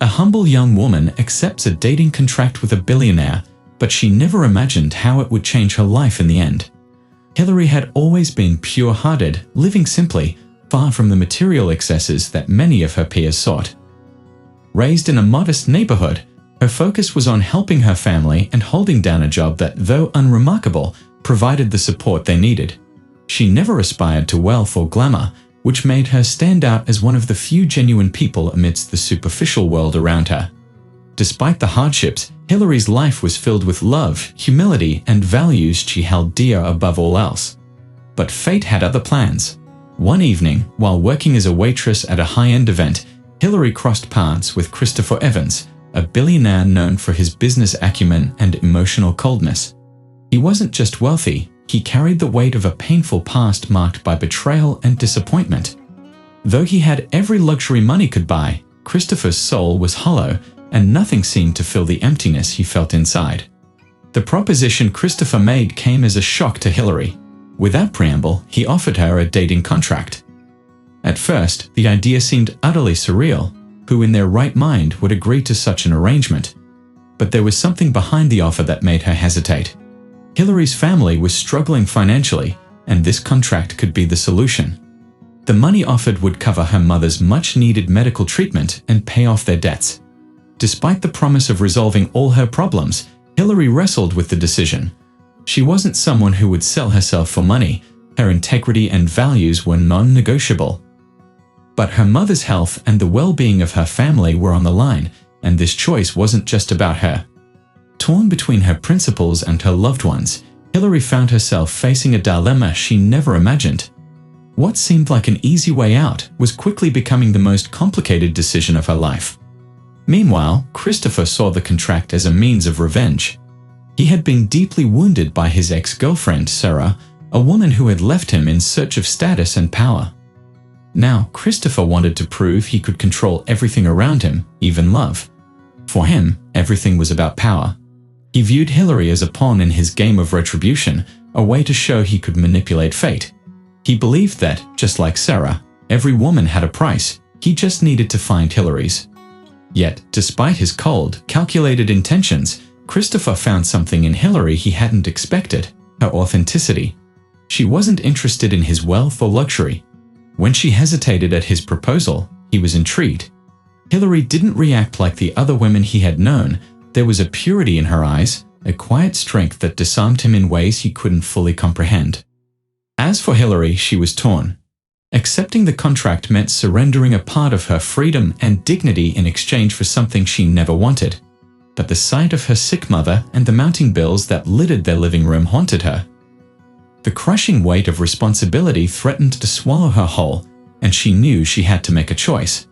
A humble young woman accepts a dating contract with a billionaire, but she never imagined how it would change her life in the end. Hillary had always been pure-hearted, living simply, far from the material excesses that many of her peers sought. Raised in a modest neighborhood, her focus was on helping her family and holding down a job that, though unremarkable, provided the support they needed. She never aspired to wealth or glamour, which made her stand out as one of the few genuine people amidst the superficial world around her. Despite the hardships, Hillary's life was filled with love, humility, and values she held dear above all else. But fate had other plans. One evening, while working as a waitress at a high-end event, Hillary crossed paths with Christopher Evans, a billionaire known for his business acumen and emotional coldness. He wasn't just wealthy, he carried the weight of a painful past marked by betrayal and disappointment. Though he had every luxury money could buy, Christopher's soul was hollow, and nothing seemed to fill the emptiness he felt inside. The proposition Christopher made came as a shock to Hillary. Without preamble, he offered her a dating contract. At first, the idea seemed utterly surreal. Who in their right mind would agree to such an arrangement? But there was something behind the offer that made her hesitate. Hillary's family was struggling financially, and this contract could be the solution. The money offered would cover her mother's much-needed medical treatment and pay off their debts. Despite the promise of resolving all her problems, Hillary wrestled with the decision. She wasn't someone who would sell herself for money. Her integrity and values were non-negotiable. But her mother's health and the well-being of her family were on the line, and this choice wasn't just about her. Torn between her principles and her loved ones, Hillary found herself facing a dilemma she never imagined. What seemed like an easy way out was quickly becoming the most complicated decision of her life. Meanwhile, Christopher saw the contract as a means of revenge. He had been deeply wounded by his ex-girlfriend, Sarah, a woman who had left him in search of status and power. Now, Christopher wanted to prove he could control everything around him, even love. For him, everything was about power. He viewed Hillary as a pawn in his game of retribution, a way to show he could manipulate fate. He believed that, just like Sarah, every woman had a price. He just needed to find Hillary's. Yet, despite his cold, calculated intentions, Christopher found something in Hillary he hadn't expected: her authenticity. She wasn't interested in his wealth or luxury. When she hesitated at his proposal, he was intrigued. Hillary didn't react like the other women he had known. There was a purity in her eyes, a quiet strength that disarmed him in ways he couldn't fully comprehend. As for Hillary, she was torn. Accepting the contract meant surrendering a part of her freedom and dignity in exchange for something she never wanted. But the sight of her sick mother and the mounting bills that littered their living room haunted her. The crushing weight of responsibility threatened to swallow her whole, and she knew she had to make a choice.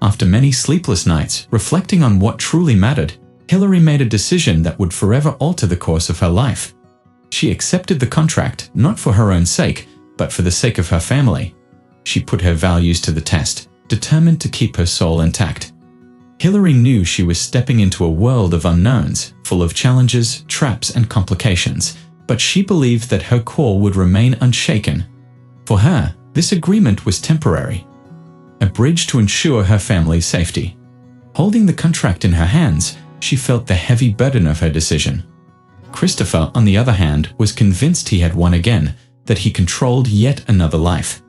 After many sleepless nights, reflecting on what truly mattered, Hillary made a decision that would forever alter the course of her life. She accepted the contract, not for her own sake, but for the sake of her family. She put her values to the test, determined to keep her soul intact. Hillary knew she was stepping into a world of unknowns, full of challenges, traps, and complications, but she believed that her core would remain unshaken. For her, this agreement was temporary, a bridge to ensure her family's safety. Holding the contract in her hands, she felt the heavy burden of her decision. Christopher, on the other hand, was convinced he had won again, that he controlled yet another life.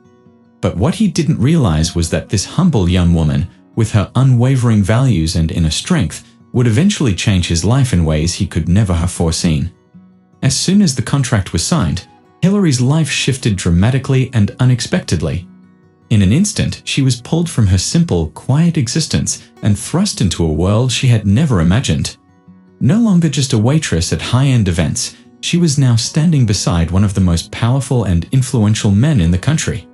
But what he didn't realize was that this humble young woman, with her unwavering values and inner strength, would eventually change his life in ways he could never have foreseen. As soon as the contract was signed, Hillary's life shifted dramatically and unexpectedly. In an instant, she was pulled from her simple, quiet existence and thrust into a world she had never imagined. No longer just a waitress at high-end events, she was now standing beside one of the most powerful and influential men in the country.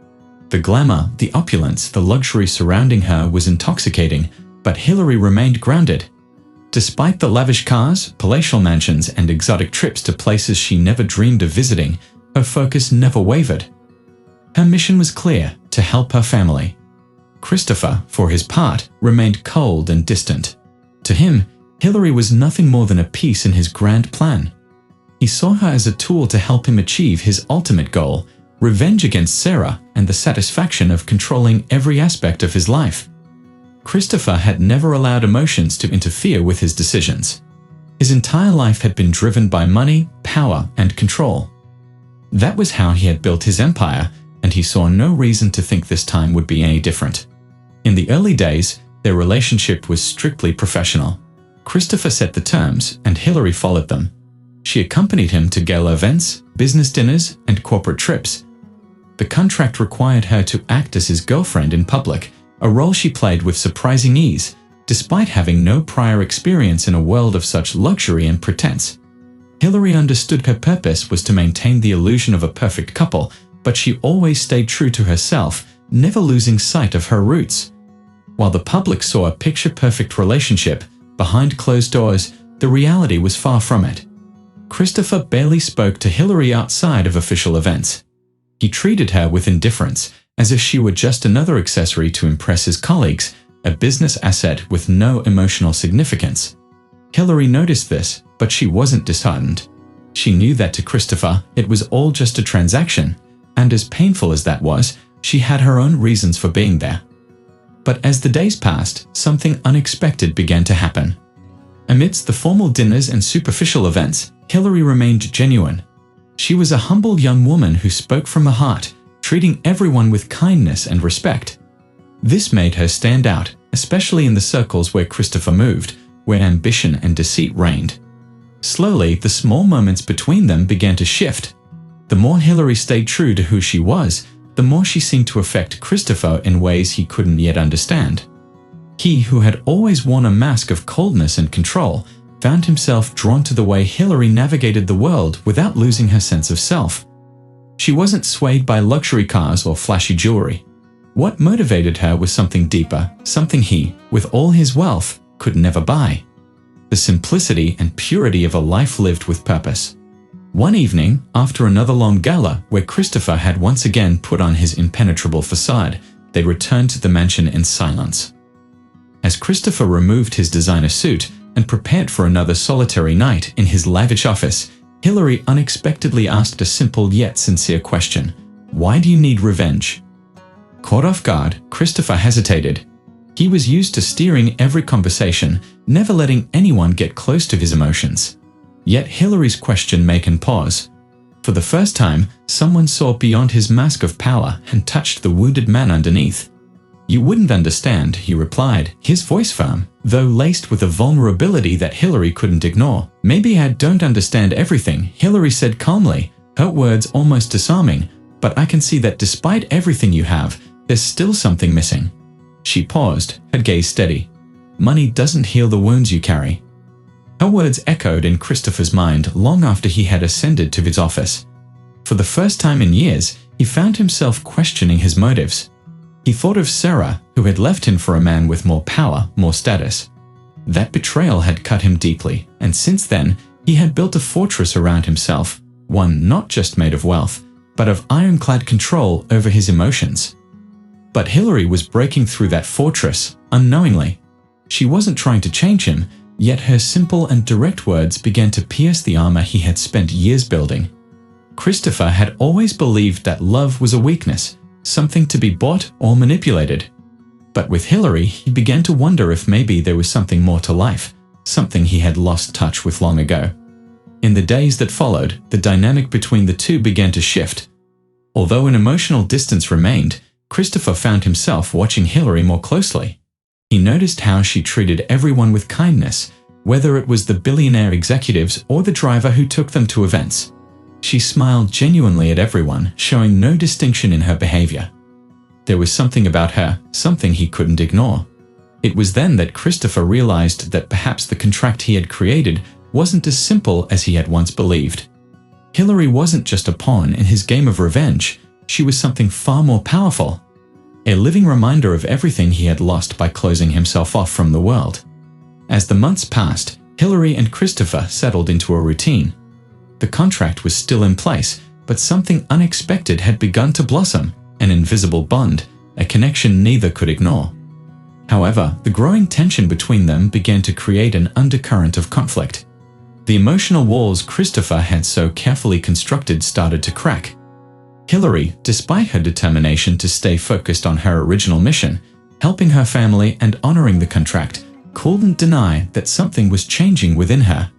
The glamour, the opulence, the luxury surrounding her was intoxicating, but Hillary remained grounded. Despite the lavish cars, palatial mansions, and exotic trips to places she never dreamed of visiting, her focus never wavered. Her mission was clear: to help her family. Christopher, for his part, remained cold and distant. To him, Hillary was nothing more than a piece in his grand plan. He saw her as a tool to help him achieve his ultimate goal: revenge against Sarah and the satisfaction of controlling every aspect of his life. Christopher had never allowed emotions to interfere with his decisions. His entire life had been driven by money, power, and control. That was how he had built his empire, and he saw no reason to think this time would be any different. In the early days, their relationship was strictly professional. Christopher set the terms, and Hillary followed them. She accompanied him to gala events, business dinners, and corporate trips. The contract required her to act as his girlfriend in public, a role she played with surprising ease, despite having no prior experience in a world of such luxury and pretense. Hillary understood her purpose was to maintain the illusion of a perfect couple, but she always stayed true to herself, never losing sight of her roots. While the public saw a picture-perfect relationship, behind closed doors, the reality was far from it. Christopher barely spoke to Hillary outside of official events. He treated her with indifference, as if she were just another accessory to impress his colleagues, a business asset with no emotional significance. Hillary noticed this, but she wasn't disheartened. She knew that to Christopher, it was all just a transaction, and as painful as that was, she had her own reasons for being there. But as the days passed, something unexpected began to happen. Amidst the formal dinners and superficial events, Hillary remained genuine. She was a humble young woman who spoke from the heart, treating everyone with kindness and respect. This made her stand out, especially in the circles where Christopher moved, where ambition and deceit reigned. Slowly, the small moments between them began to shift. The more Hillary stayed true to who she was, the more she seemed to affect Christopher in ways he couldn't yet understand. He, who had always worn a mask of coldness and control, found himself drawn to the way Hillary navigated the world without losing her sense of self. She wasn't swayed by luxury cars or flashy jewelry. What motivated her was something deeper, something he, with all his wealth, could never buy. The simplicity and purity of a life lived with purpose. One evening, after another long gala where Christopher had once again put on his impenetrable facade, they returned to the mansion in silence. As Christopher removed his designer suit and prepared for another solitary night in his lavish office, Hillary unexpectedly asked a simple yet sincere question. "Why do you need revenge?" Caught off guard, Christopher hesitated. He was used to steering every conversation, never letting anyone get close to his emotions. Yet Hillary's question made him pause. For the first time, someone saw beyond his mask of power and touched the wounded man underneath. "You wouldn't understand," he replied, his voice firm, though laced with a vulnerability that Hillary couldn't ignore. "Maybe I don't understand everything," Hillary said calmly, her words almost disarming, "but I can see that despite everything you have, there's still something missing." She paused, her gaze steady. "Money doesn't heal the wounds you carry." Her words echoed in Christopher's mind long after he had ascended to his office. For the first time in years, he found himself questioning his motives. He thought of Sarah, who had left him for a man with more power, more status. That betrayal had cut him deeply, and since then, he had built a fortress around himself, one not just made of wealth, but of ironclad control over his emotions. But Hillary was breaking through that fortress, unknowingly. She wasn't trying to change him, yet her simple and direct words began to pierce the armor he had spent years building. Christopher had always believed that love was a weakness, something to be bought or manipulated. But with Hillary, he began to wonder if maybe there was something more to life, something he had lost touch with long ago. In the days that followed, the dynamic between the two began to shift. Although an emotional distance remained, Christopher found himself watching Hillary more closely. He noticed how she treated everyone with kindness, whether it was the billionaire executives or the driver who took them to events. She smiled genuinely at everyone, showing no distinction in her behavior. There was something about her, something he couldn't ignore. It was then that Christopher realized that perhaps the contract he had created wasn't as simple as he had once believed. Hillary wasn't just a pawn in his game of revenge, she was something far more powerful. A living reminder of everything he had lost by closing himself off from the world. As the months passed, Hillary and Christopher settled into a routine. The contract was still in place, but something unexpected had begun to blossom, an invisible bond, a connection neither could ignore. However, the growing tension between them began to create an undercurrent of conflict. The emotional walls Christopher had so carefully constructed started to crack. Hillary, despite her determination to stay focused on her original mission, helping her family and honoring the contract, couldn't deny that something was changing within her.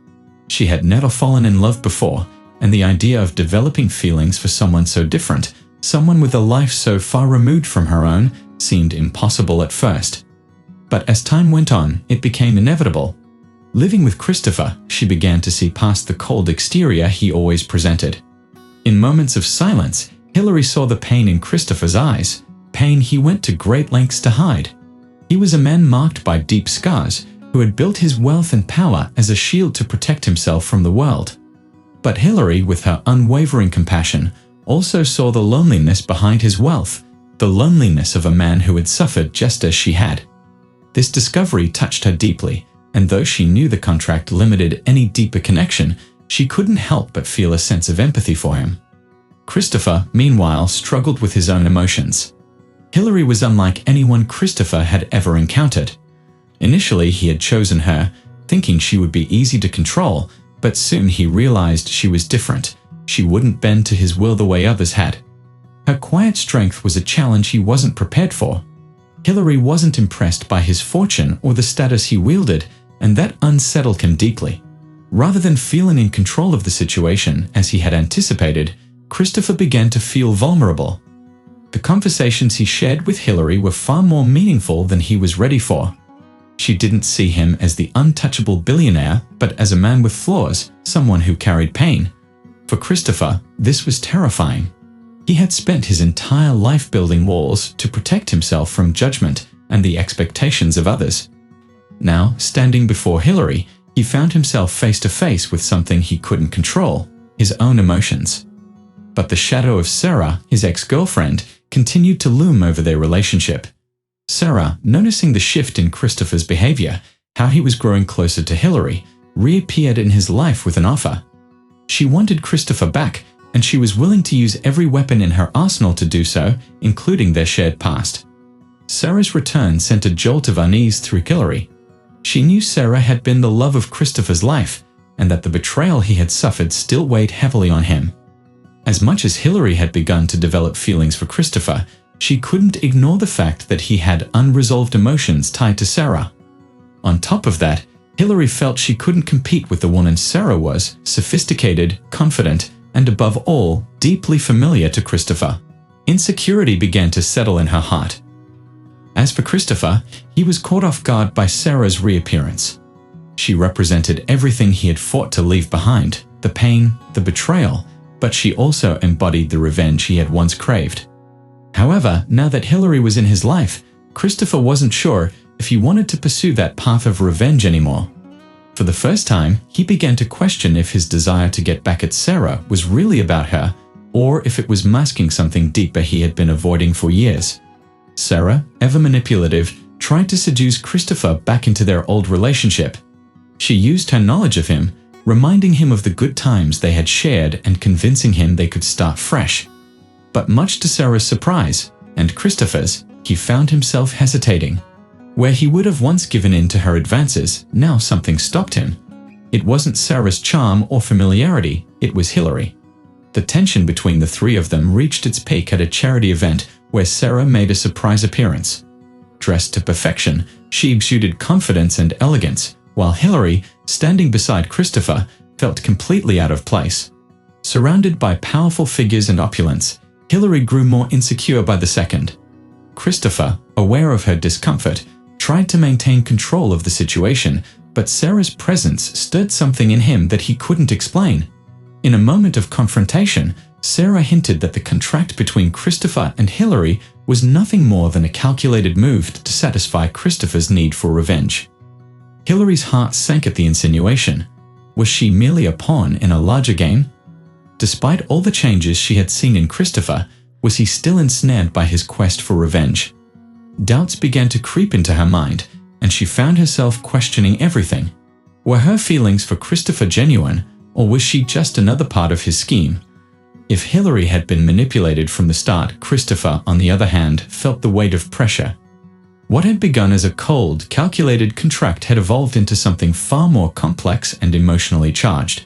She had never fallen in love before, and the idea of developing feelings for someone so different, someone with a life so far removed from her own, seemed impossible at first. But as time went on, it became inevitable. Living with Christopher, she began to see past the cold exterior he always presented. In moments of silence, Hilary saw the pain in Christopher's eyes, pain he went to great lengths to hide. He was a man marked by deep scars, who had built his wealth and power as a shield to protect himself from the world. But Hilary, with her unwavering compassion, also saw the loneliness behind his wealth, the loneliness of a man who had suffered just as she had. This discovery touched her deeply, and though she knew the contract limited any deeper connection, she couldn't help but feel a sense of empathy for him. Christopher, meanwhile, struggled with his own emotions. Hilary was unlike anyone Christopher had ever encountered. Initially, he had chosen her, thinking she would be easy to control, but soon he realized she was different. She wouldn't bend to his will the way others had. Her quiet strength was a challenge he wasn't prepared for. Hilary wasn't impressed by his fortune or the status he wielded, and that unsettled him deeply. Rather than feeling in control of the situation as he had anticipated, Christopher began to feel vulnerable. The conversations he shared with Hilary were far more meaningful than he was ready for. She didn't see him as the untouchable billionaire, but as a man with flaws, someone who carried pain. For Christopher, this was terrifying. He had spent his entire life building walls to protect himself from judgment and the expectations of others. Now, standing before Hilary, he found himself face to face with something he couldn't control, his own emotions. But the shadow of Sarah, his ex-girlfriend, continued to loom over their relationship. Sarah, noticing the shift in Christopher's behavior, how he was growing closer to Hilary, reappeared in his life with an offer. She wanted Christopher back, and she was willing to use every weapon in her arsenal to do so, including their shared past. Sarah's return sent a jolt of unease through Hilary. She knew Sarah had been the love of Christopher's life, and that the betrayal he had suffered still weighed heavily on him. As much as Hilary had begun to develop feelings for Christopher, she couldn't ignore the fact that he had unresolved emotions tied to Sarah. On top of that, Hilary felt she couldn't compete with the woman Sarah was, sophisticated, confident, and above all, deeply familiar to Christopher. Insecurity began to settle in her heart. As for Christopher, he was caught off guard by Sarah's reappearance. She represented everything he had fought to leave behind, the pain, the betrayal, but she also embodied the revenge he had once craved. However, now that Hilary was in his life, Christopher wasn't sure if he wanted to pursue that path of revenge anymore. For the first time, he began to question if his desire to get back at Sarah was really about her, or if it was masking something deeper he had been avoiding for years. Sarah, ever manipulative, tried to seduce Christopher back into their old relationship. She used her knowledge of him, reminding him of the good times they had shared and convincing him they could start fresh. But much to Sarah's surprise, and Christopher's, he found himself hesitating. Where he would have once given in to her advances, now something stopped him. It wasn't Sarah's charm or familiarity, it was Hilary. The tension between the three of them reached its peak at a charity event where Sarah made a surprise appearance. Dressed to perfection, she exuded confidence and elegance, while Hilary, standing beside Christopher, felt completely out of place. Surrounded by powerful figures and opulence, Hilary grew more insecure by the second. Christopher, aware of her discomfort, tried to maintain control of the situation, but Sarah's presence stirred something in him that he couldn't explain. In a moment of confrontation, Sarah hinted that the contract between Christopher and Hilary was nothing more than a calculated move to satisfy Christopher's need for revenge. Hilary's heart sank at the insinuation. Was she merely a pawn in a larger game? Despite all the changes she had seen in Christopher, was he still ensnared by his quest for revenge? Doubts began to creep into her mind, and she found herself questioning everything. Were her feelings for Christopher genuine, or was she just another part of his scheme? If Hilary had been manipulated from the start, Christopher, on the other hand, felt the weight of pressure. What had begun as a cold, calculated contract had evolved into something far more complex and emotionally charged.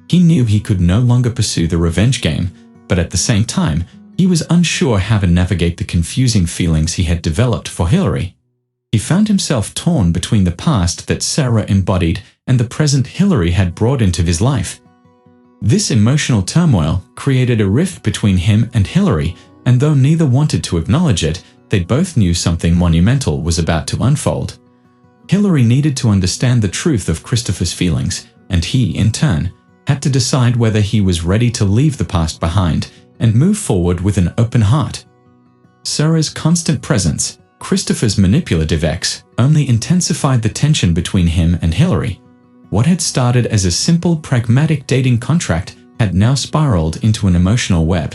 He knew he could no longer pursue the revenge game, but at the same time, he was unsure how to navigate the confusing feelings he had developed for Hilary. He found himself torn between the past that Sarah embodied and the present Hillary had brought into his life. This emotional turmoil created a rift between him and Hillary, and though neither wanted to acknowledge it, they both knew something monumental was about to unfold. Hillary needed to understand the truth of Christopher's feelings, and he, in turn, had to decide whether he was ready to leave the past behind and move forward with an open heart. Sarah's constant presence, Christopher's manipulative ex, only intensified the tension between him and Hillary. What had started as a simple, pragmatic dating contract had now spiraled into an emotional web.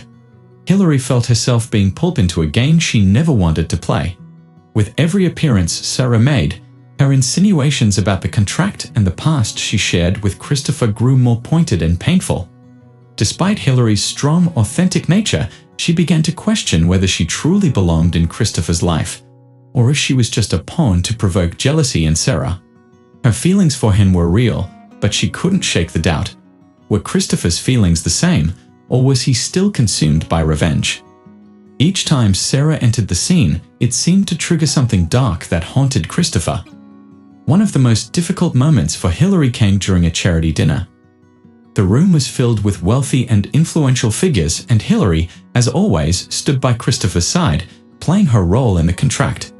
Hillary felt herself being pulled into a game she never wanted to play. With every appearance Sarah made, her insinuations about the contract and the past she shared with Christopher grew more pointed and painful. Despite Hillary's strong, authentic nature, she began to question whether she truly belonged in Christopher's life, or if she was just a pawn to provoke jealousy in Sarah. Her feelings for him were real, but she couldn't shake the doubt. Were Christopher's feelings the same, or was he still consumed by revenge? Each time Sarah entered the scene, it seemed to trigger something dark that haunted Christopher. One of the most difficult moments for Hillary came during a charity dinner. The room was filled with wealthy and influential figures, and Hillary, as always, stood by Christopher's side, playing her role in the contract.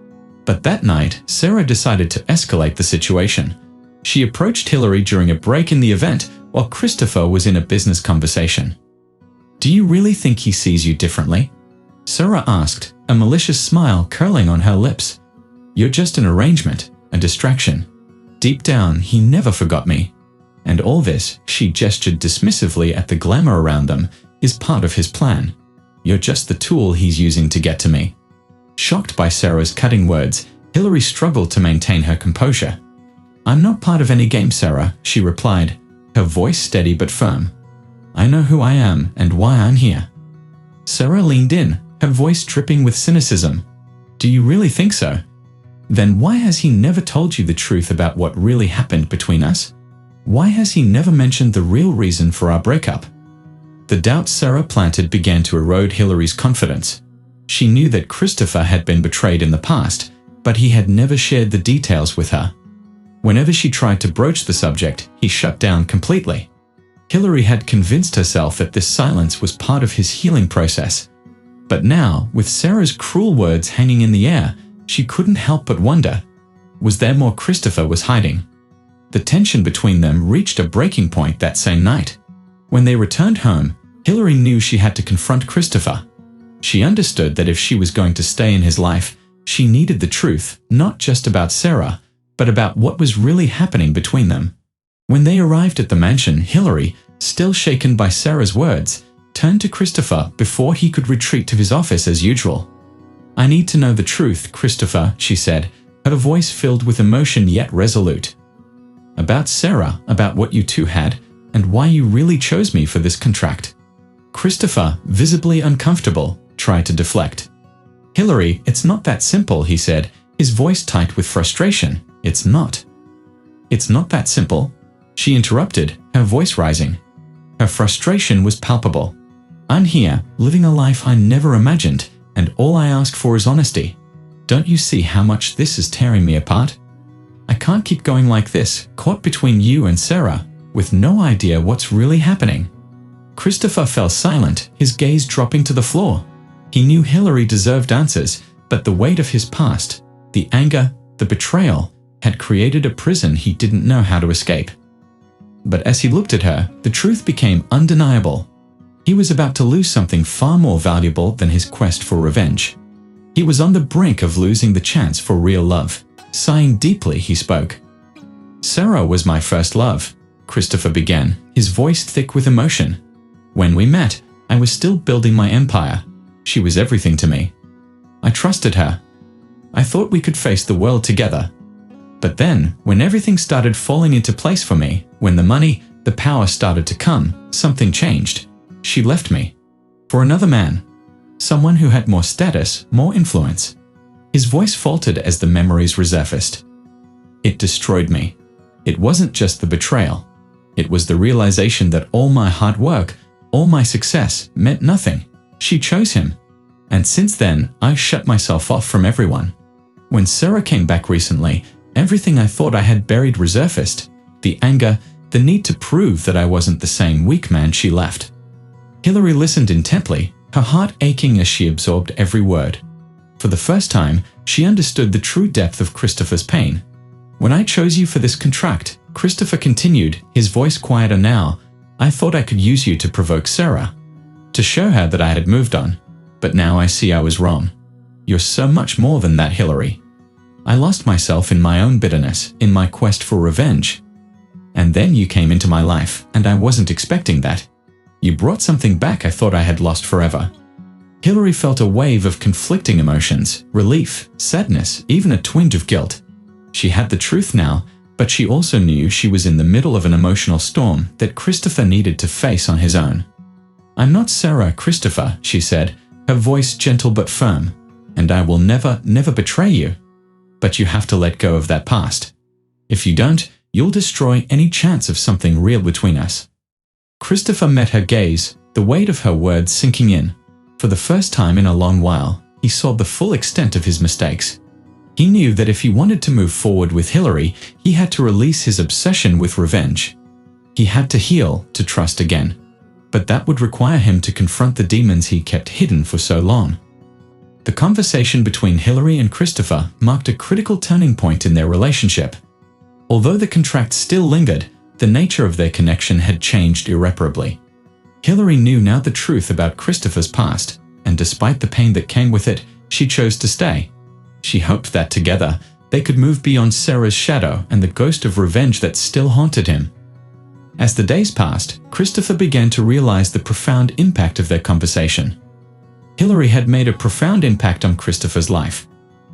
But that night, Sarah decided to escalate the situation. She approached Hillary during a break in the event while Christopher was in a business conversation. "Do you really think he sees you differently?" Sarah asked, a malicious smile curling on her lips. "You're just an arrangement, a distraction. Deep down, he never forgot me. And all this," she gestured dismissively at the glamour around them, "is part of his plan. You're just the tool he's using to get to me." Shocked by Sarah's cutting words, Hillary struggled to maintain her composure. "I'm not part of any game, Sarah," she replied, her voice steady but firm. "I know who I am and why I'm here." Sarah leaned in, her voice dripping with cynicism. "Do you really think so? Then why has he never told you the truth about what really happened between us? Why has he never mentioned the real reason for our breakup?" The doubts Sarah planted began to erode Hillary's confidence. She knew that Christopher had been betrayed in the past, but he had never shared the details with her. Whenever she tried to broach the subject, he shut down completely. Hillary had convinced herself that this silence was part of his healing process. But now, with Sarah's cruel words hanging in the air, she couldn't help but wonder, was there more Christopher was hiding? The tension between them reached a breaking point that same night. When they returned home, Hillary knew she had to confront Christopher. She understood that if she was going to stay in his life, she needed the truth, not just about Sarah, but about what was really happening between them. When they arrived at the mansion, Hillary, still shaken by Sarah's words, turned to Christopher before he could retreat to his office as usual. "I need to know the truth, Christopher," she said, her voice filled with emotion yet resolute. "About Sarah, about what you two had, and why you really chose me for this contract." Christopher, visibly uncomfortable, tried to deflect. "Hillary, it's not that simple," he said, his voice tight with frustration. "It's not." "It's not that simple," she interrupted, her voice rising. Her frustration was palpable. "I'm here, living a life I never imagined, and all I ask for is honesty. Don't you see how much this is tearing me apart? I can't keep going like this, caught between you and Sarah, with no idea what's really happening." Christopher fell silent, his gaze dropping to the floor. He knew Hillary deserved answers, but the weight of his past, the anger, the betrayal, had created a prison he didn't know how to escape. But as he looked at her, the truth became undeniable. He was about to lose something far more valuable than his quest for revenge. He was on the brink of losing the chance for real love. Sighing deeply, he spoke. "Sarah was my first love," Christopher began, his voice thick with emotion. "When we met, I was still building my empire. She was everything to me. I trusted her. I thought we could face the world together. But then, when everything started falling into place for me, when the money, the power started to come, something changed. She left me. For another man. Someone who had more status, more influence." His voice faltered as the memories resurfaced. "It destroyed me. It wasn't just the betrayal. It was the realization that all my hard work, all my success, meant nothing. She chose him. And since then, I shut myself off from everyone. When Sarah came back recently, everything I thought I had buried resurfaced. The anger, the need to prove that I wasn't the same weak man she left. Hillary listened intently, her heart aching as she absorbed every word. For the first time, she understood the true depth of Christopher's pain. "When I chose you for this contract," Christopher continued, his voice quieter now, "I thought I could use you to provoke Sarah, to show her that I had moved on. But now I see I was wrong. You're so much more than that, Hillary. I lost myself in my own bitterness, in my quest for revenge. And then you came into my life, and I wasn't expecting that. You brought something back I thought I had lost forever." Hillary felt a wave of conflicting emotions, relief, sadness, even a twinge of guilt. She had the truth now, but she also knew she was in the middle of an emotional storm that Christopher needed to face on his own. "I'm not Sarah, Christopher," she said, her voice gentle but firm, "and I will never betray you. But you have to let go of that past. If you don't, you'll destroy any chance of something real between us." Christopher met her gaze, the weight of her words sinking in. For the first time in a long while, he saw the full extent of his mistakes. He knew that if he wanted to move forward with Hillary, he had to release his obsession with revenge. He had to heal, to trust again. But that would require him to confront the demons he kept hidden for so long. The conversation between Hillary and Christopher marked a critical turning point in their relationship. Although the contract still lingered, the nature of their connection had changed irreparably. Hillary knew now the truth about Christopher's past, and despite the pain that came with it, she chose to stay. She hoped that together, they could move beyond Sarah's shadow and the ghost of revenge that still haunted him. As the days passed, Christopher began to realize the profound impact of their conversation. Hillary had made a profound impact on Christopher's life.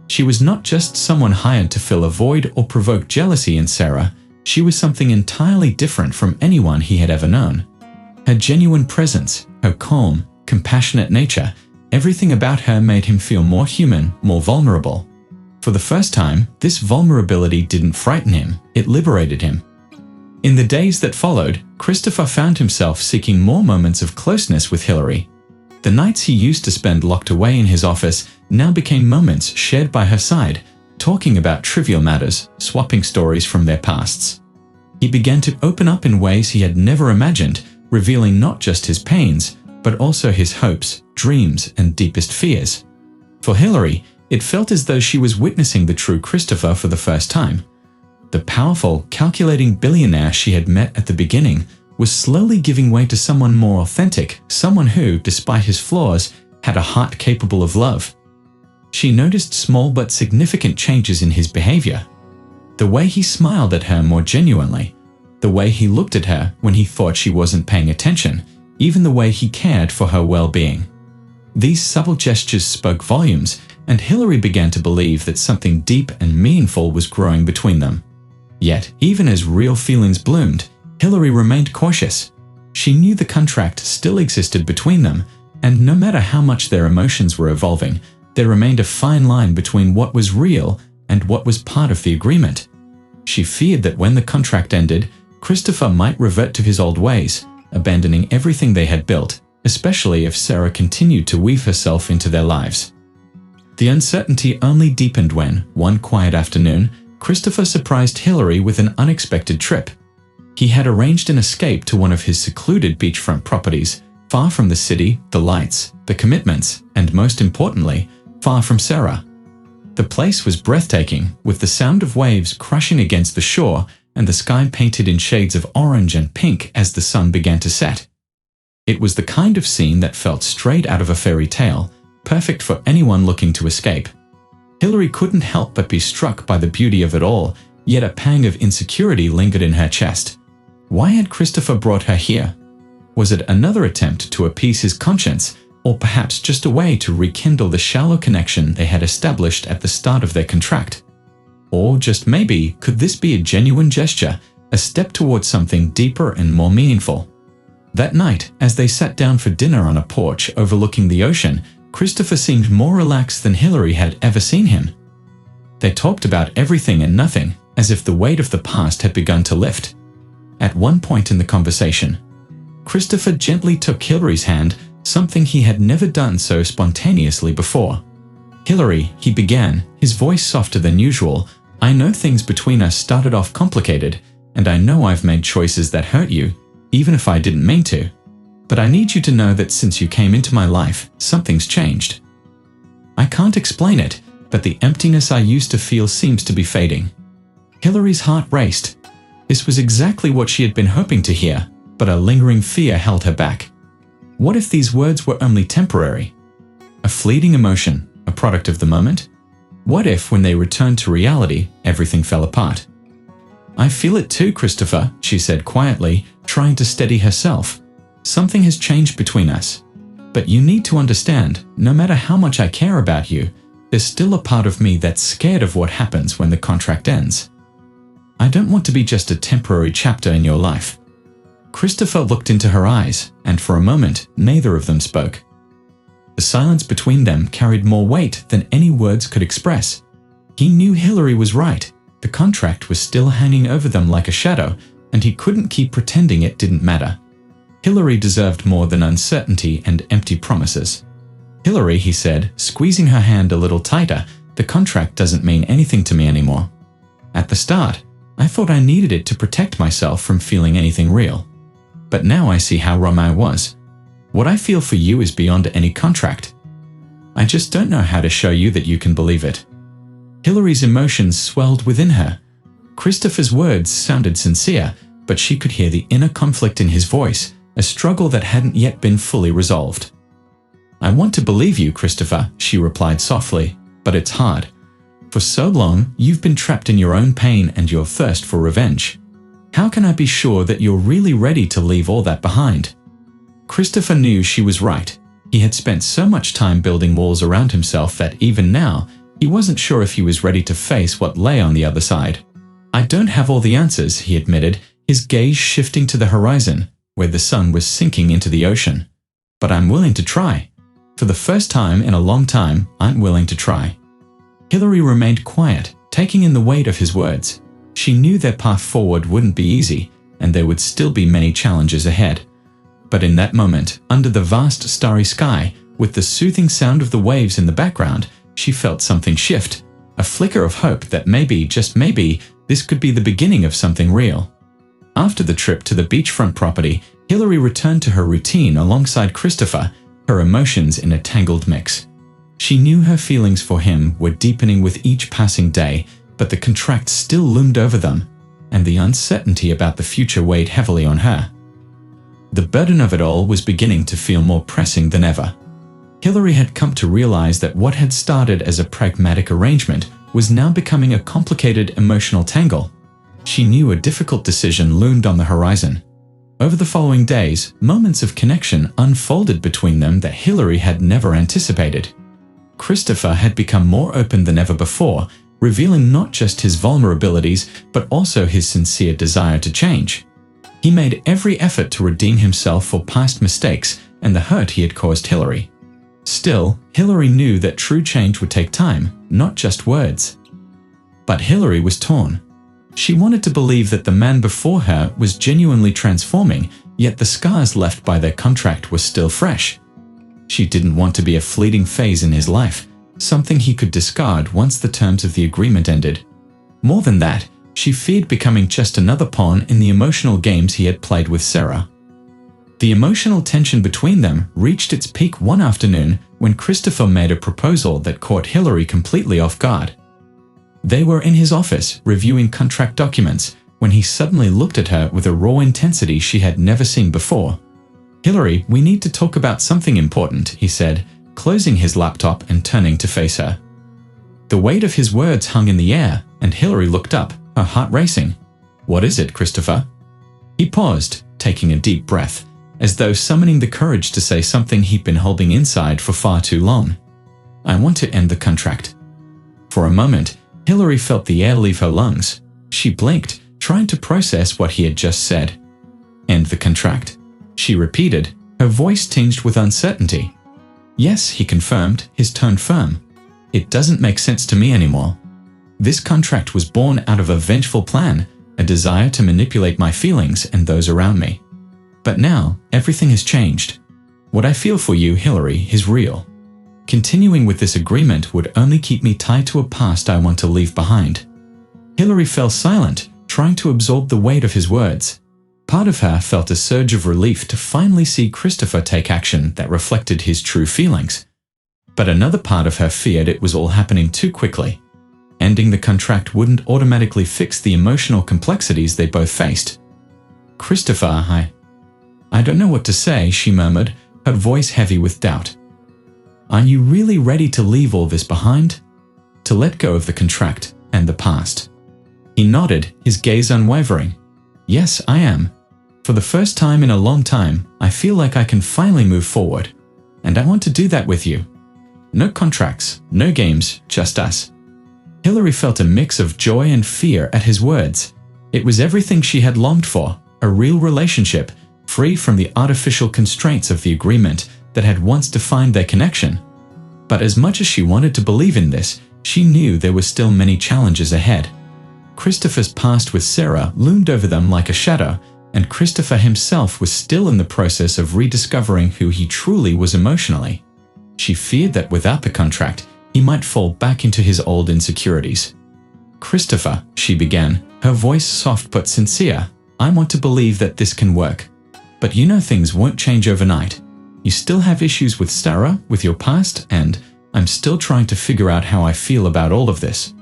She was not just someone hired to fill a void or provoke jealousy in Sarah, she was something entirely different from anyone he had ever known. Her genuine presence, her calm, compassionate nature, everything about her made him feel more human, more vulnerable. For the first time, this vulnerability didn't frighten him, it liberated him. In the days that followed, Christopher found himself seeking more moments of closeness with Hillary. The nights he used to spend locked away in his office now became moments shared by her side, talking about trivial matters, swapping stories from their pasts. He began to open up in ways he had never imagined, revealing not just his pains, but also his hopes, dreams, and deepest fears. For Hillary, it felt as though she was witnessing the true Christopher for the first time. The powerful, calculating billionaire she had met at the beginning was slowly giving way to someone more authentic, someone who, despite his flaws, had a heart capable of love. She noticed small but significant changes in his behavior. The way he smiled at her more genuinely, the way he looked at her when he thought she wasn't paying attention, even the way he cared for her well-being. These subtle gestures spoke volumes, and Hillary began to believe that something deep and meaningful was growing between them. Yet, even as real feelings bloomed, Hillary remained cautious. She knew the contract still existed between them, and no matter how much their emotions were evolving, there remained a fine line between what was real and what was part of the agreement. She feared that when the contract ended, Christopher might revert to his old ways, abandoning everything they had built, especially if Sarah continued to weave herself into their lives. The uncertainty only deepened when, one quiet afternoon, Christopher surprised Hillary with an unexpected trip. He had arranged an escape to one of his secluded beachfront properties, far from the city, the lights, the commitments, and most importantly, far from Sarah. The place was breathtaking, with the sound of waves crashing against the shore and the sky painted in shades of orange and pink as the sun began to set. It was the kind of scene that felt straight out of a fairy tale, perfect for anyone looking to escape. Hillary couldn't help but be struck by the beauty of it all, yet a pang of insecurity lingered in her chest. Why had Christopher brought her here? Was it another attempt to appease his conscience, or perhaps just a way to rekindle the shallow connection they had established at the start of their contract? Or just maybe, could this be a genuine gesture, a step towards something deeper and more meaningful? That night, as they sat down for dinner on a porch overlooking the ocean, Christopher seemed more relaxed than Hillary had ever seen him. They talked about everything and nothing, as if the weight of the past had begun to lift. At one point in the conversation, Christopher gently took Hillary's hand, something he had never done so spontaneously before. Hillary, he began, his voice softer than usual, I know things between us started off complicated, and I know I've made choices that hurt you, even if I didn't mean to. But I need you to know that since you came into my life, something's changed. I can't explain it, but the emptiness I used to feel seems to be fading. Hillary's heart raced. This was exactly what she had been hoping to hear, but a lingering fear held her back. What if these words were only temporary? A fleeting emotion, a product of the moment? What if, when they returned to reality, everything fell apart? I feel it too, Christopher, she said quietly, trying to steady herself. Something has changed between us. But you need to understand, no matter how much I care about you, there's still a part of me that's scared of what happens when the contract ends. I don't want to be just a temporary chapter in your life. Christopher looked into her eyes, and for a moment, neither of them spoke. The silence between them carried more weight than any words could express. He knew Hillary was right. The contract was still hanging over them like a shadow, and he couldn't keep pretending it didn't matter. Hillary deserved more than uncertainty and empty promises. Hillary, he said, squeezing her hand a little tighter, the contract doesn't mean anything to me anymore. At the start, I thought I needed it to protect myself from feeling anything real. But now I see how wrong I was. What I feel for you is beyond any contract. I just don't know how to show you that you can believe it. Hillary's emotions swelled within her. Christopher's words sounded sincere, but she could hear the inner conflict in his voice, a struggle that hadn't yet been fully resolved. I want to believe you, Christopher, she replied softly, but it's hard. For so long, you've been trapped in your own pain and your thirst for revenge. How can I be sure that you're really ready to leave all that behind? Christopher knew she was right. He had spent so much time building walls around himself that even now, he wasn't sure if he was ready to face what lay on the other side. I don't have all the answers, he admitted, his gaze shifting to the horizon, where the sun was sinking into the ocean. But I'm willing to try. For the first time in a long time, I'm willing to try. Hillary remained quiet, taking in the weight of his words. She knew their path forward wouldn't be easy, and there would still be many challenges ahead. But in that moment, under the vast starry sky, with the soothing sound of the waves in the background, she felt something shift, a flicker of hope that maybe, just maybe, this could be the beginning of something real. After the trip to the beachfront property, Hillary returned to her routine alongside Christopher, her emotions in a tangled mix. She knew her feelings for him were deepening with each passing day, but the contract still loomed over them, and the uncertainty about the future weighed heavily on her. The burden of it all was beginning to feel more pressing than ever. Hillary had come to realize that what had started as a pragmatic arrangement was now becoming a complicated emotional tangle. She knew a difficult decision loomed on the horizon. Over the following days, moments of connection unfolded between them that Hillary had never anticipated. Christopher had become more open than ever before, revealing not just his vulnerabilities, but also his sincere desire to change. He made every effort to redeem himself for past mistakes and the hurt he had caused Hillary. Still, Hillary knew that true change would take time, not just words. But Hillary was torn. She wanted to believe that the man before her was genuinely transforming, yet the scars left by their contract were still fresh. She didn't want to be a fleeting phase in his life, something he could discard once the terms of the agreement ended. More than that, she feared becoming just another pawn in the emotional games he had played with Sarah. The emotional tension between them reached its peak one afternoon when Christopher made a proposal that caught Hillary completely off guard. They were in his office reviewing contract documents when he suddenly looked at her with a raw intensity she had never seen before. "Hillary, we need to talk about something important," he said, closing his laptop and turning to face her. The weight of his words hung in the air, and Hillary looked up, her heart racing. "What is it, Christopher?" He paused, taking a deep breath, as though summoning the courage to say something he'd been holding inside for far too long. "I want to end the contract." For a moment, Hillary felt the air leave her lungs. She blinked, trying to process what he had just said. "End the contract?" she repeated, her voice tinged with uncertainty. "Yes," he confirmed, his tone firm. "It doesn't make sense to me anymore. This contract was born out of a vengeful plan, a desire to manipulate my feelings and those around me. But now, everything has changed. What I feel for you, Hillary, is real. Continuing with this agreement would only keep me tied to a past I want to leave behind. Hillary fell silent, trying to absorb the weight of his words. Part of her felt a surge of relief to finally see Christopher take action that reflected his true feelings. But another part of her feared it was all happening too quickly. Ending the contract wouldn't automatically fix the emotional complexities they both faced. "Christopher, I don't know what to say," she murmured, her voice heavy with doubt. "Are you really ready to leave all this behind? To let go of the contract and the past?" He nodded, his gaze unwavering. "Yes, I am. For the first time in a long time, I feel like I can finally move forward. And I want to do that with you. No contracts, no games, just us." Hillary felt a mix of joy and fear at his words. It was everything she had longed for, a real relationship, free from the artificial constraints of the agreement that had once defined their connection. But as much as she wanted to believe in this, she knew there were still many challenges ahead. Christopher's past with Sarah loomed over them like a shadow, and Christopher himself was still in the process of rediscovering who he truly was emotionally. She feared that without the contract, he might fall back into his old insecurities. "Christopher," she began, her voice soft but sincere, "I want to believe that this can work. But you know things won't change overnight. You still have issues with Sarah, with your past, and I'm still trying to figure out how I feel about all of this."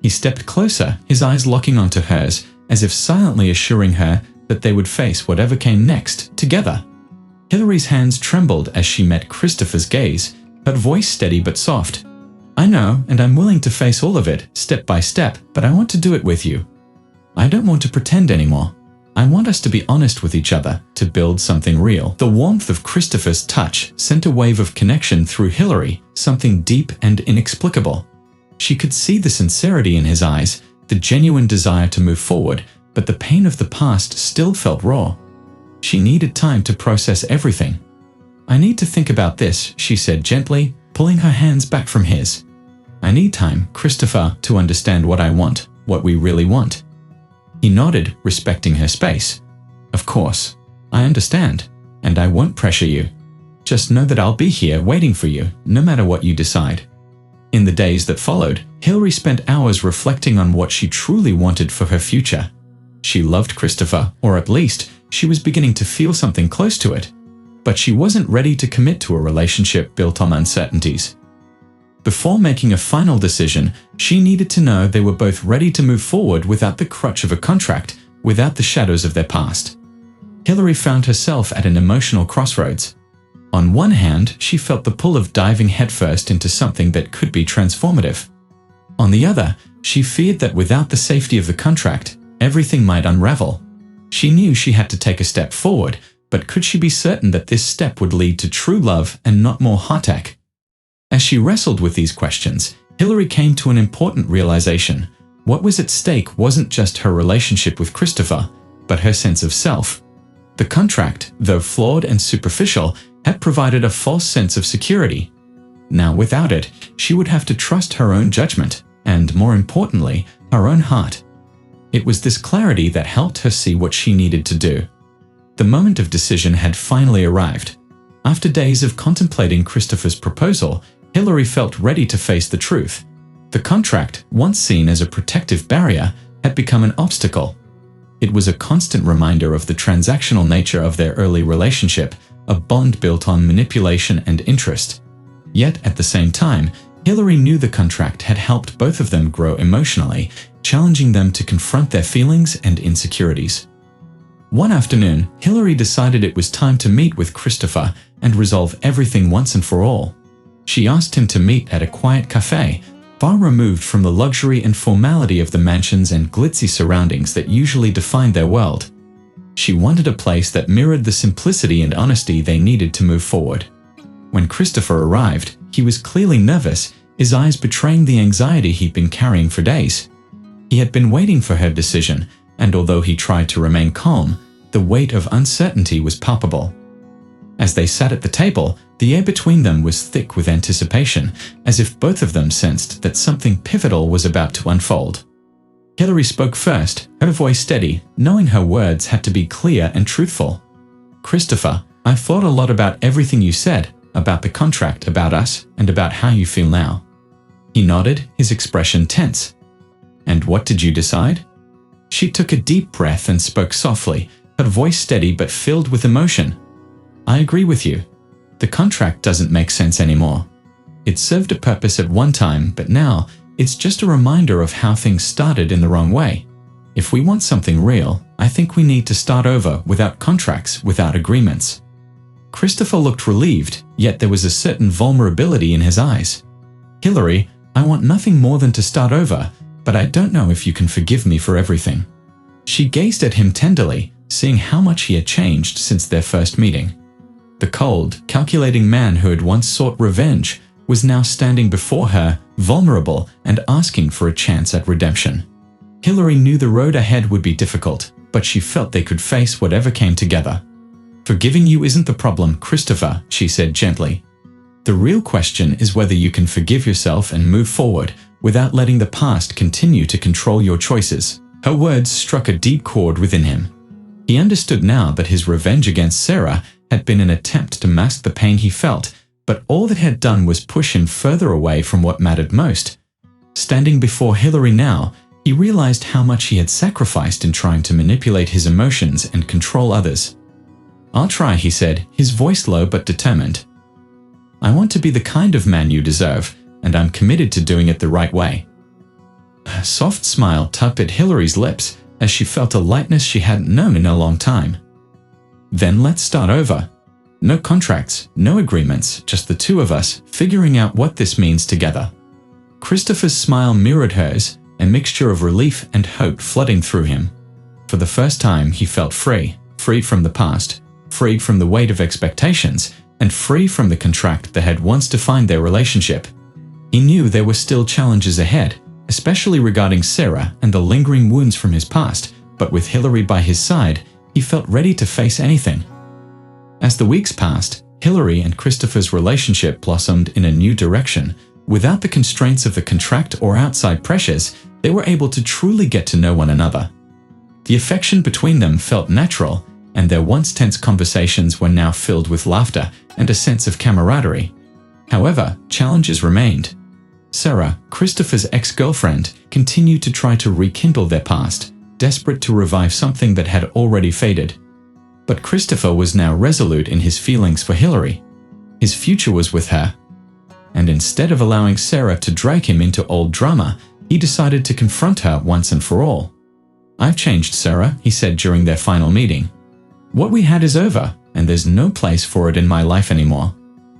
He stepped closer, his eyes locking onto hers, as if silently assuring her that they would face whatever came next, together. Hillary's hands trembled as she met Christopher's gaze, her voice steady but soft. "I know, and I'm willing to face all of it, step by step, but I want to do it with you. I don't want to pretend anymore. I want us to be honest with each other, to build something real." The warmth of Christopher's touch sent a wave of connection through Hillary, something deep and inexplicable. She could see the sincerity in his eyes, the genuine desire to move forward, but the pain of the past still felt raw. She needed time to process everything. "I need to think about this," she said gently, pulling her hands back from his. "I need time, Christopher, to understand what I want, what we really want." He nodded, respecting her space. "Of course. I understand, and I won't pressure you. Just know that I'll be here waiting for you, no matter what you decide." In the days that followed, Hillary spent hours reflecting on what she truly wanted for her future. She loved Christopher, or at least, she was beginning to feel something close to it. But she wasn't ready to commit to a relationship built on uncertainties. Before making a final decision, she needed to know they were both ready to move forward without the crutch of a contract, without the shadows of their past. Hillary found herself at an emotional crossroads. On one hand, she felt the pull of diving headfirst into something that could be transformative. On the other, she feared that without the safety of the contract, everything might unravel. She knew she had to take a step forward, but could she be certain that this step would lead to true love and not more heartache? As she wrestled with these questions, Hillary came to an important realization. What was at stake wasn't just her relationship with Christopher, but her sense of self. The contract, though flawed and superficial, had provided a false sense of security. Now, without it, she would have to trust her own judgment, and more importantly, her own heart. It was this clarity that helped her see what she needed to do. The moment of decision had finally arrived. After days of contemplating Christopher's proposal, Hillary felt ready to face the truth. The contract, once seen as a protective barrier, had become an obstacle. It was a constant reminder of the transactional nature of their early relationship, a bond built on manipulation and interest. Yet, at the same time, Hillary knew the contract had helped both of them grow emotionally, challenging them to confront their feelings and insecurities. One afternoon, Hillary decided it was time to meet with Christopher and resolve everything once and for all. She asked him to meet at a quiet cafe, far removed from the luxury and formality of the mansions and glitzy surroundings that usually defined their world. She wanted a place that mirrored the simplicity and honesty they needed to move forward. When Christopher arrived, he was clearly nervous, his eyes betraying the anxiety he'd been carrying for days. He had been waiting for her decision, and although he tried to remain calm, the weight of uncertainty was palpable. As they sat at the table, the air between them was thick with anticipation, as if both of them sensed that something pivotal was about to unfold. Hillary spoke first, her voice steady, knowing her words had to be clear and truthful. "Christopher, I've thought a lot about everything you said, about the contract, about us, and about how you feel now." He nodded, his expression tense. "And what did you decide?" She took a deep breath and spoke softly, her voice steady but filled with emotion. "I agree with you. The contract doesn't make sense anymore. It served a purpose at one time, but now it's just a reminder of how things started in the wrong way. If we want something real, I think we need to start over, without contracts, without agreements." Christopher looked relieved, yet there was a certain vulnerability in his eyes. "Hillary, I want nothing more than to start over, but I don't know if you can forgive me for everything." She gazed at him tenderly, seeing how much he had changed since their first meeting. The cold, calculating man who had once sought revenge was now standing before her, vulnerable and asking for a chance at redemption. Hillary knew the road ahead would be difficult, but she felt they could face whatever came together. "Forgiving you isn't the problem, Christopher," she said gently. "The real question is whether you can forgive yourself and move forward without letting the past continue to control your choices." Her words struck a deep chord within him. He understood now that his revenge against Sarah had been an attempt to mask the pain he felt, but all that had done was push him further away from what mattered most. Standing before Hillary now, he realized how much he had sacrificed in trying to manipulate his emotions and control others. "I'll try," he said, his voice low but determined. "I want to be the kind of man you deserve, and I'm committed to doing it the right way." A soft smile tugged at Hillary's lips as she felt a lightness she hadn't known in a long time. "Then let's start over. No contracts, no agreements, just the two of us figuring out what this means together." Christopher's smile mirrored hers, a mixture of relief and hope flooding through him. For the first time, he felt free, free from the past, free from the weight of expectations, and free from the contract that had once defined their relationship. He knew there were still challenges ahead, especially regarding Sarah and the lingering wounds from his past, but with Hillary by his side, he felt ready to face anything. As the weeks passed, Hillary and Christopher's relationship blossomed in a new direction. Without the constraints of the contract or outside pressures, they were able to truly get to know one another. The affection between them felt natural, and their once tense conversations were now filled with laughter and a sense of camaraderie. However, challenges remained. Sarah, Christopher's ex-girlfriend, continued to try to rekindle their past, desperate to revive something that had already faded. But Christopher was now resolute in his feelings for Hillary. His future was with her. And instead of allowing Sarah to drag him into old drama, he decided to confront her once and for all. "I've changed, Sarah," he said during their final meeting. "What we had is over, and there's no place for it in my life anymore.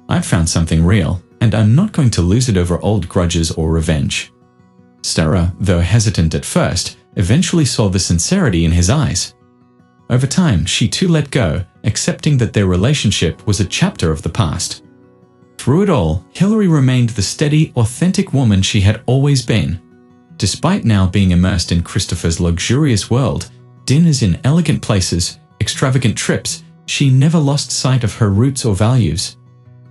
I've found something real, and I'm not going to lose it over old grudges or revenge." Sarah, though hesitant at first, eventually saw the sincerity in his eyes. Over time, she too let go, accepting that their relationship was a chapter of the past. Through it all, Hillary remained the steady, authentic woman she had always been. Despite now being immersed in Christopher's luxurious world, dinners in elegant places, extravagant trips, she never lost sight of her roots or values.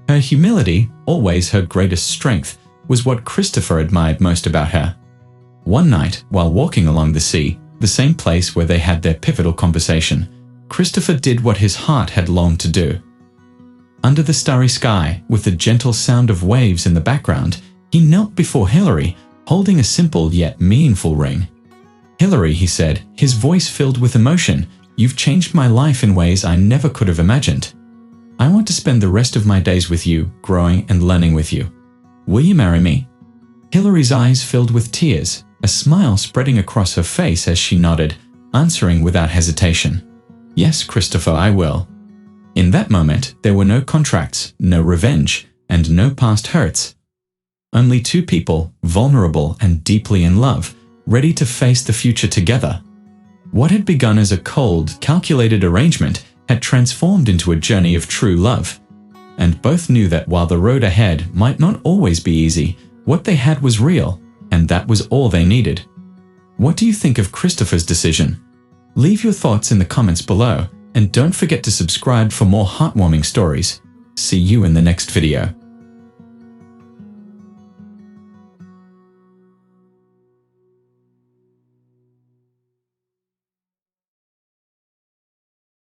Her humility, always her greatest strength, was what Christopher admired most about her. One night, while walking along the sea, the same place where they had their pivotal conversation, Christopher did what his heart had longed to do. Under the starry sky, with the gentle sound of waves in the background, he knelt before Hillary, holding a simple yet meaningful ring. "Hillary," he said, his voice filled with emotion, "you've changed my life in ways I never could have imagined. I want to spend the rest of my days with you, growing and learning with you. Will you marry me?" Hillary's eyes filled with tears, a smile spreading across her face as she nodded, answering without hesitation. "Yes, Christopher, I will." In that moment, there were no contracts, no revenge, and no past hurts. Only two people, vulnerable and deeply in love, ready to face the future together. What had begun as a cold, calculated arrangement had transformed into a journey of true love. And both knew that while the road ahead might not always be easy, what they had was real, and that was all they needed. What do you think of Christopher's decision? Leave your thoughts in the comments below, and don't forget to subscribe for more heartwarming stories. See you in the next video.